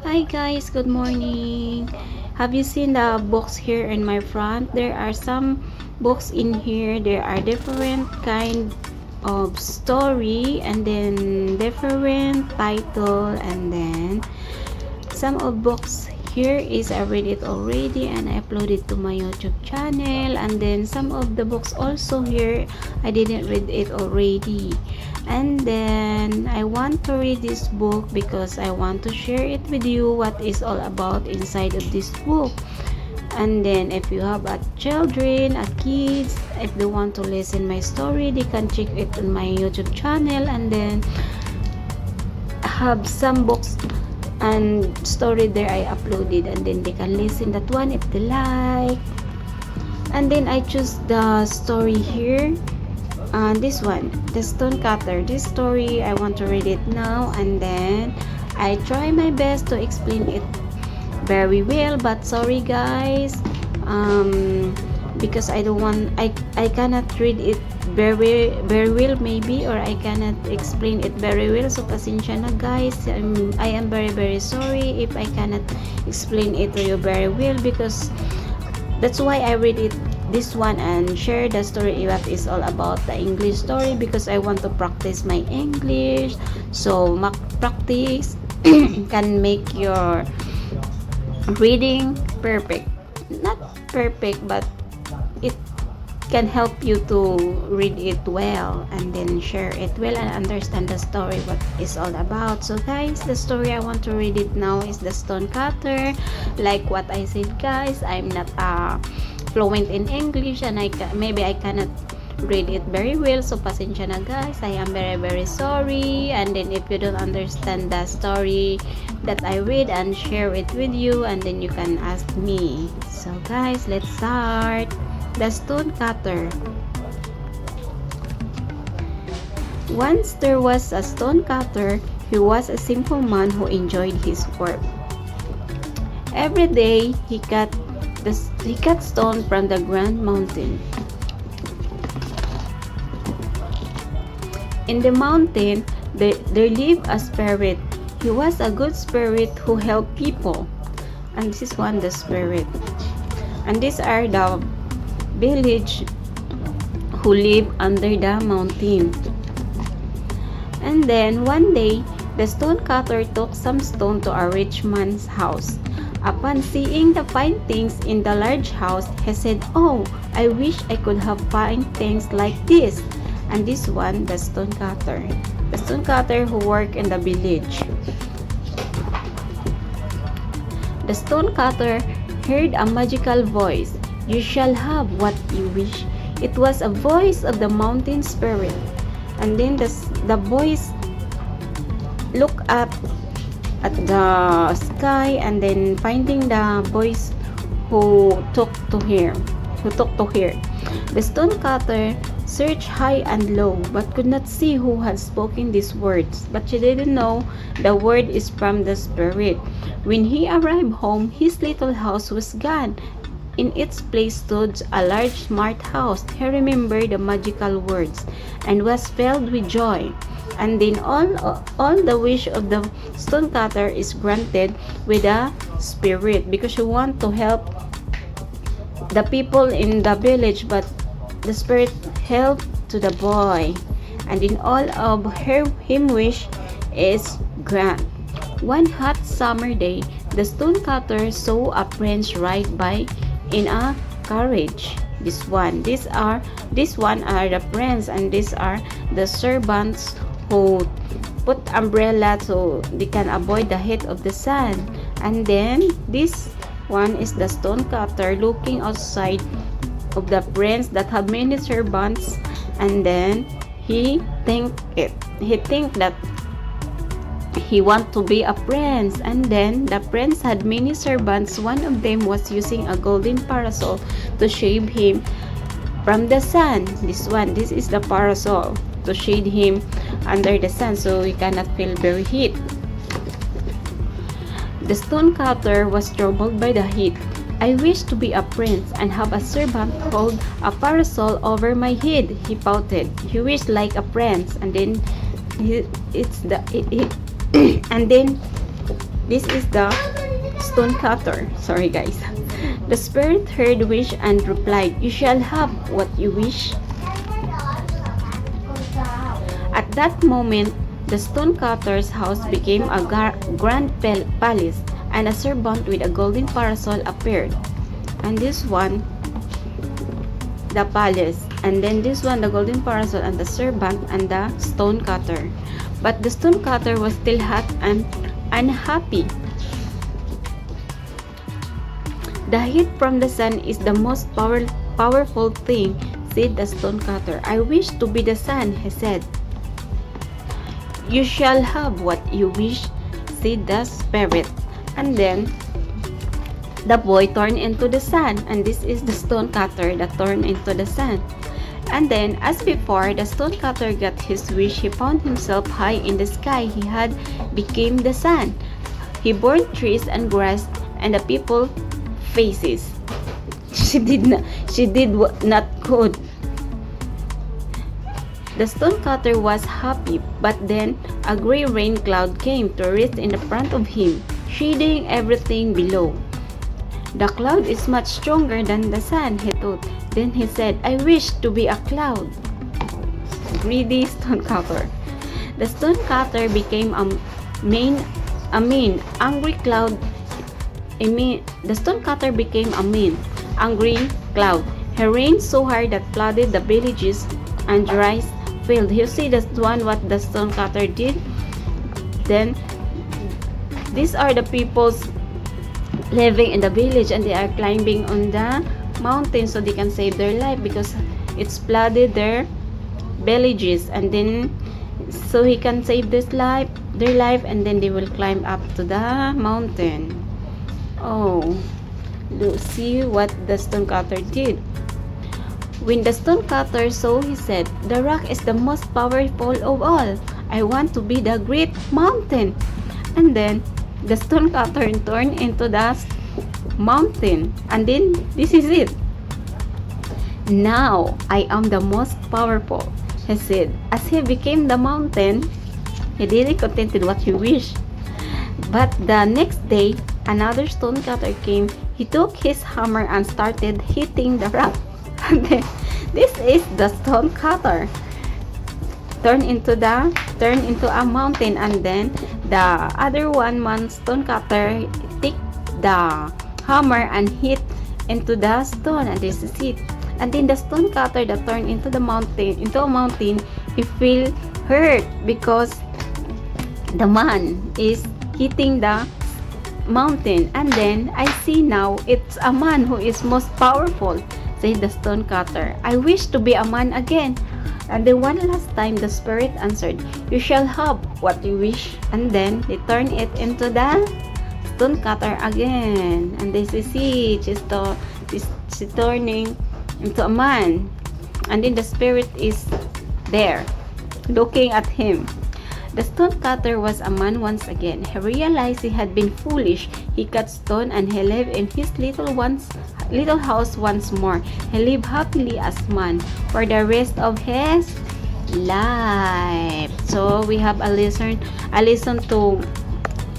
Hi guys, good morning. Have you seen the books here in my front? There are some books in here. There are different kind of story and then different title and then some of books here is I read it already and I uploaded to my YouTube channel, and then some of the books also here I didn't read it already, and then I want to read this book because I want to share it with you what is all about inside of this book. And then if you have a children, a kids, if they want to listen my story, they can check it on my YouTube channel, and then have some books and story there I uploaded, and then they can listen that one if they like. And then I choose the story here, this one, the Stonecutter. This story I want to read it now, and then I try my best to explain it very well, but sorry guys, because I don't want, I cannot read it very well maybe, or I cannot explain it very well, so pasensya na guys. I am very sorry if I cannot explain it to you very well, because that's why I read it this one and share the story what is all about the English story, because I want to practice my English, so practice can make your reading perfect, not perfect, but it can help you to read it well and then share it well and understand the story what is all about. So guys, the story I want to read it now is the Stonecutter. Like what I said guys, I'm not fluent in English, and maybe I cannot read it very well, so pasensya na guys. I am very sorry. And then if you don't understand the story that I read and share it with you, and then you can ask me. So guys, let's start. The Stonecutter. Once there was a stonecutter. He was a simple man who enjoyed his work. Every day he cut stone from the grand mountain. In the mountain there lived a spirit. He was a good spirit who helped people. And this is one, the spirit. And these are the village who live under the mountain. And then one day the stonecutter took some stone to a rich man's house. Upon seeing the fine things in the large house, he said, "Oh, I wish I could have fine things like this." And this one, the stonecutter. The stonecutter who worked in the village. The stonecutter heard a magical voice. "You shall have what you wish." It was a voice of the mountain spirit. And then the voice looked up at the sky, and then finding the voice who took to hear. The stonecutter searched high and low, but could not see who had spoken these words. But she didn't know the word is from the spirit. When he arrived home, his little house was gone. In its place stood a large smart house. He remembered the magical words and was filled with joy. And then all the wish of the stonecutter is granted with a spirit, because she want to help the people in the village, but the spirit helped to the boy. And in all of him wish is grant. One hot summer day, the stonecutter saw a prince ride by in a carriage. This one are the prince, and these are the servants who put umbrella so they can avoid the heat of the sun. And then this one is the stonecutter looking outside of the prince that have many servants, and then he think that he want to be a prince. And then the prince had many servants. One of them was using a golden parasol to shade him from the sun. This is the parasol to shade him under the sun, so he cannot feel very heat. The stonecutter was troubled by the heat. "I wish to be a prince and have a servant hold a parasol over my head," he pouted. He wished like a prince, and then and then This is the stone cutter. Sorry guys. The spirit heard wish and replied, "You shall have what you wish." At that moment, the stone cutter's house became a grand palace, and a servant with a golden parasol appeared. And this one, the palace, and then this one, the golden parasol, and the servant, and the stone cutter. But the stone cutter was still hot and unhappy. "The heat from the sun is the most powerful thing," said the stone cutter. "I wish to be the sun," he said. "You shall have what you wish," said the spirit. And then the boy turned into the sun, and this is the stone cutter that turned into the sun. And then, as before, the stone cutter got his wish. He found himself high in the sky. He had become the sun. He burned trees and grass and the people faces. She did not good. The stone cutter was happy, but then a gray rain cloud came to rest in the front of him, shading everything below. "The cloud is much stronger than the sun," he thought. Then he said, "I wish to be a cloud." Greedy stone cutter. The stone cutter became a mean, angry cloud. The stone cutter became a mean, angry cloud. He rained so hard that flooded the villages and rice field. You see this one, what the stone cutter did? Then these are the peoples living in the village, and they are climbing on the mountain so they can save their life because it's flooded their villages, and then so he can save their life, and then they will climb up to the mountain. Oh, see what the stone cutter did. When the stone cutter saw, he said, "The rock is the most powerful of all. I want to be the great mountain." And then the stone cutter turned into the mountain, and then this is it. "Now I am the most powerful," he said. As he became the mountain, he didn't contented what he wished. But the next day, another stone cutter came. He took his hammer and started hitting the rock. And then, this is the stone cutter turned into a mountain, and then the other one stone cutter took the hammer and hit into the stone, and this is it. And then the stone cutter that turned into a mountain, he feel hurt because the man is hitting the mountain. And then I see now it's a man who is most powerful, said the stone cutter. "I wish to be a man again." And then one last time the spirit answered, "You shall have what you wish." And then they turn it into the stone cutter again. And this is it. She's turning into a man. And then the spirit is there looking at him. The stone cutter was a man once again. He realized he had been foolish. He cut stone and he lived in his little house once more. He lived happily as man for the rest of his life. So we have a lesson to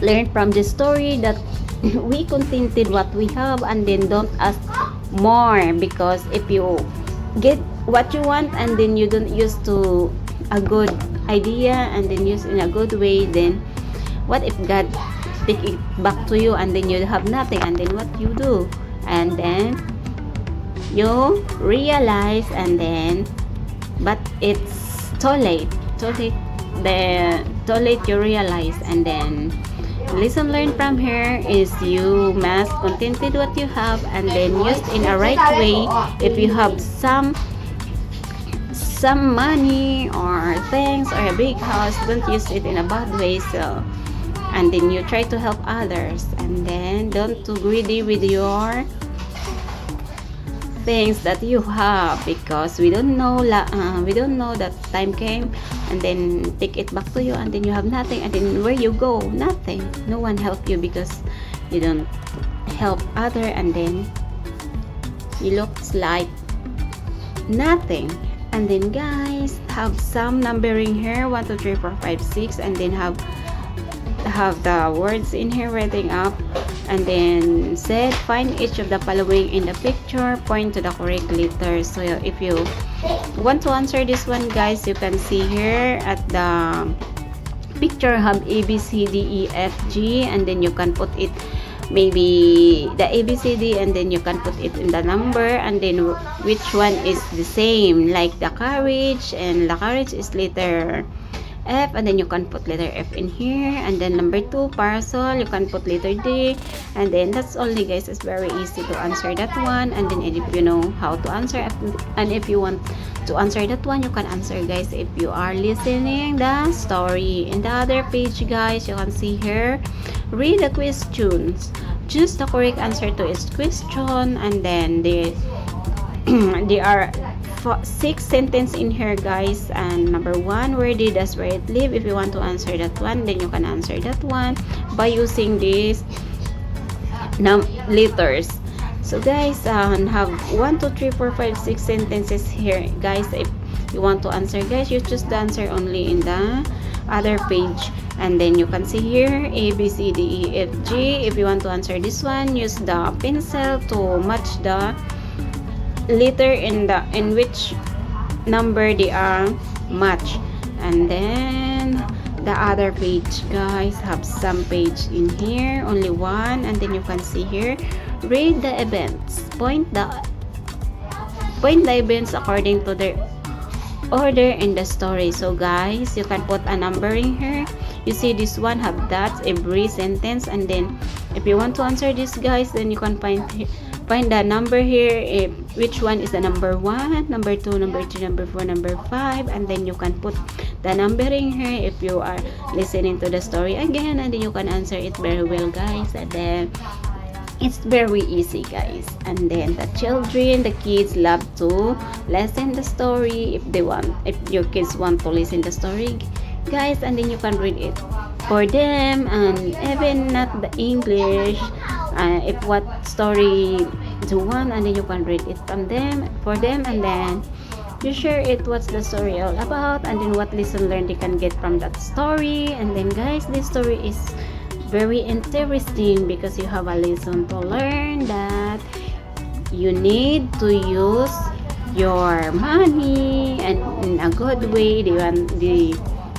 learn from this story, that we contented what we have and then don't ask more, because if you get what you want and then you don't use to a good idea and then use in a good way, then what if God take it back to you and then you have nothing, and then what you do? And then you realize, and then but it's too late you realize. And then lesson learned from here is you must contented what you have and then use in a right way. If you have some money or things or a big house, don't use it in a bad way. So, and then you try to help others, and then don't too greedy with your things that you have, because we don't know that time came and then take it back to you and then you have nothing, and then where you go, nothing, no one help you because you don't help other, and then you looks like nothing. And then guys, have some numbering here, 1 2 3 4 5 6, and then have have the words in here writing up, and then said find each of the following in the picture, point to the correct letter. So if you want to answer this one, guys, you can see here at the picture have A B C D E F G, and then you can put it maybe the A B C D, and then you can put it in the number, and then which one is the same, like the carriage, and the carriage is letter F, and then you can put letter F in here, and then number 2 parcel, you can put letter D, and then that's only, guys. It's very easy to answer that one. And then if you know how to answer, and if you want to answer that one, you can answer, guys, if you are listening the story. In the other page, guys, you can see here, read the questions, choose the correct answer to each question, and then there are 6 sentences in here, guys. And number 1, where did the spirit live? If you want to answer that one, then you can answer that one by using these letters. So, guys, have 1 2 3 4 5 6 sentences here, guys. If you want to answer, guys, you choose the answer only in the other page, and then you can see here A B C D E F G. If you want to answer this one, use the pencil to match the letter in which number they are matched. And then the other page, guys, have some page in here, only one, and then you can see here, read the events, point the events according to their order in the story. So, guys, you can put a numbering here. You see this one have dots every sentence, and then if you want to answer this, guys, then you can find the number here, if which one is the number 1, number 2, number 3, number 4, number 5, and then you can put the numbering here if you are listening to the story again, and then you can answer it very well, guys. And then it's very easy, guys. And then the children, the kids love to listen the story if your kids want to listen the story, guys, and then you can read it for them, and even not the English, if what story you want, and then you can read it for them, and then you share it what's the story all about, and then what lesson learned they can get from that story. And then, guys, this story is very interesting because you have a lesson to learn that you need to use your money and in a good way. They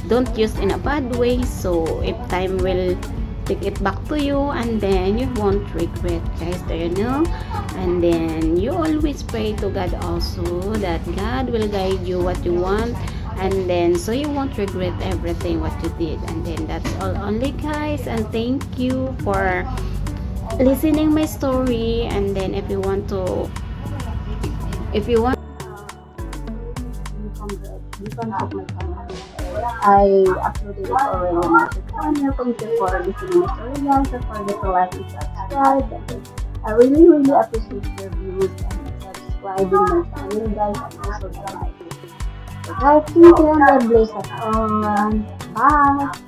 don't use in a bad way, so if time will take it back to you, and then you won't regret, guys. Do you know? And then you always pray to God also that God will guide you what you want, and then so you won't regret everything what you did. And then that's all only, guys, and thank you for listening my story. And then if you want you can check my channel. I uploaded it already on my channel. Thank you for listening my story, guys. Don't forget to like and subscribe. I really appreciate your views and subscribing my channel, guys, and also the like. So, guys, thank you and God bless us all. Bye.